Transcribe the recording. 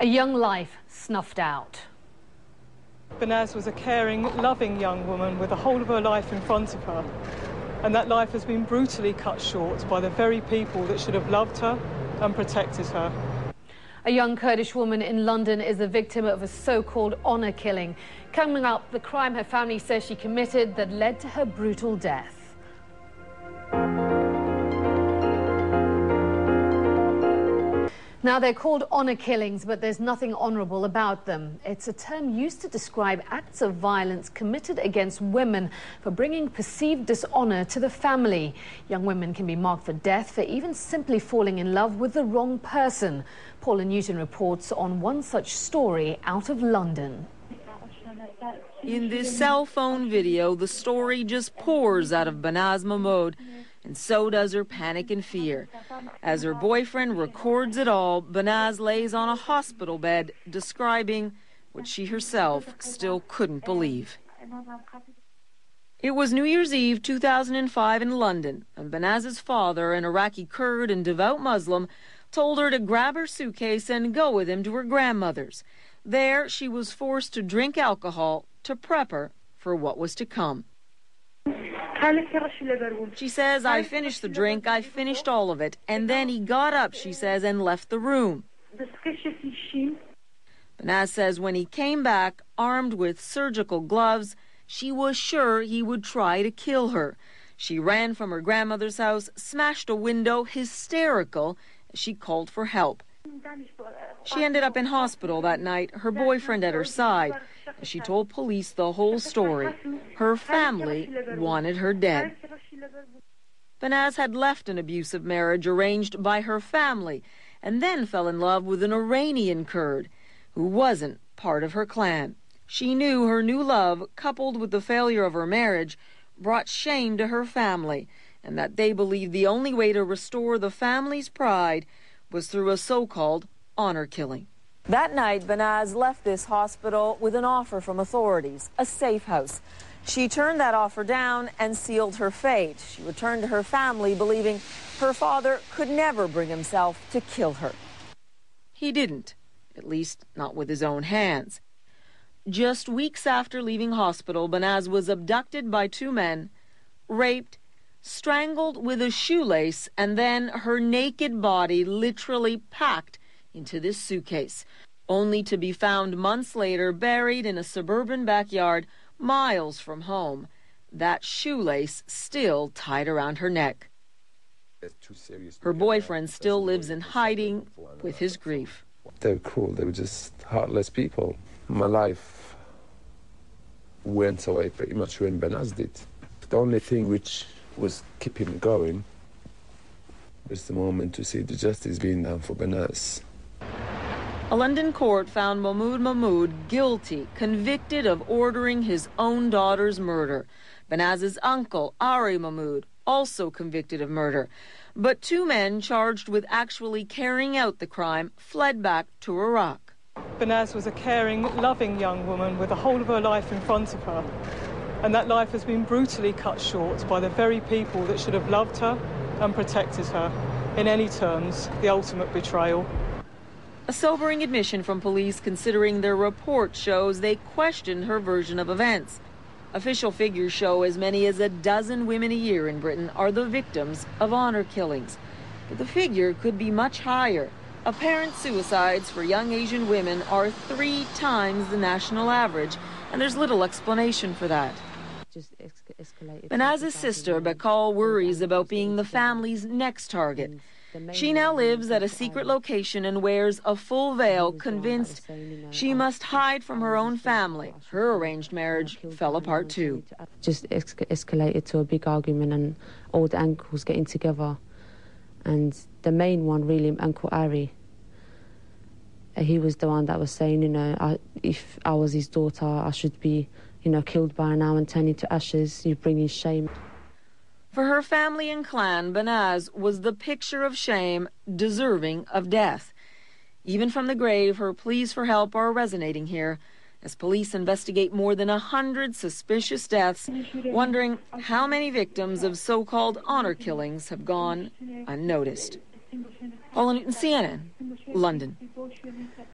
A young life snuffed out. Banaz was a caring, loving young woman with the whole of her life in front of her. And that life has been brutally cut short by the very people that should have loved her and protected her. A young Kurdish woman in London is the victim of a so-called honour killing. Coming up, the crime her family says she committed that led to her brutal death. Now, they're called honour killings, but there's nothing honourable about them. It's a term used to describe acts of violence committed against women for bringing perceived dishonour to the family. Young women can be marked for death for even simply falling in love with the wrong person. Paula Newton reports on one such story out of London. In this cell phone video, the story just pours out of Banaz Mahmoud, and so does her panic and fear. As her boyfriend records it all, Banaz lays on a hospital bed, describing what she herself still couldn't believe. It was New Year's Eve 2005 in London, and Banaz's father, an Iraqi Kurd and devout Muslim, told her to grab her suitcase and go with him to her grandmother's. There, she was forced to drink alcohol to prep her for what was to come. She says, I finished the drink, I finished all of it, and then he got up, she says, and left the room. Banaz says when he came back, armed with surgical gloves, she was sure he would try to kill her. She ran from her grandmother's house, smashed a window, hysterical, as she called for help. She ended up in hospital that night, her boyfriend at her side. She told police the whole story. Her family wanted her dead. Banaz had left an abusive marriage arranged by her family and then fell in love with an Iranian Kurd who wasn't part of her clan. She knew her new love, coupled with the failure of her marriage, brought shame to her family, and that they believed the only way to restore the family's pride was through a so-called honour killing. That night, Banaz left this hospital with an offer from authorities, a safe house. She turned that offer down and sealed her fate. She returned to her family believing her father could never bring himself to kill her. He didn't, at least not with his own hands. Just weeks after leaving hospital, Banaz was abducted by two men, raped, strangled with a shoelace, and then her naked body literally packed into this suitcase, only to be found months later buried in a suburban backyard miles from home, that shoelace still tied around her neck. Her boyfriend still lives in hiding with his grief. They were cruel. They were just heartless people. My life went away pretty much when Banaz did. The only thing which was keeping me going was the moment to see the justice being done for Banaz. A London court found Mahmoud guilty, convicted of ordering his own daughter's murder. Banaz's uncle, Ari Mahmoud, also convicted of murder. But two men charged with actually carrying out the crime fled back to Iraq. Banaz was a caring, loving young woman with the whole of her life in front of her. And that life has been brutally cut short by the very people that should have loved her and protected her. In any terms, the ultimate betrayal. A sobering admission from police, considering their report shows they questioned her version of events. Official figures show as many as a dozen women a year in Britain are the victims of honour killings. But the figure could be much higher. Apparent suicides for young Asian women are 3 times the national average, and there's little explanation for that. Banaz's sister, Bakal, worries about being the family's next target. She now lives at a secret location and wears a full veil, convinced she must hide from her own family. Her arranged marriage fell apart too. Just escalated to a big argument and all the uncles getting together. And the main one, really, Uncle Ari, he was the one that was saying, if I was his daughter, I should be, killed by now and turned into ashes. You bring in shame. For her family and clan, Banaz was the picture of shame, deserving of death. Even from the grave, her pleas for help are resonating here, as police investigate more than 100 suspicious deaths, wondering how many victims of so-called honour killings have gone unnoticed. Paula Newton, CNN, London.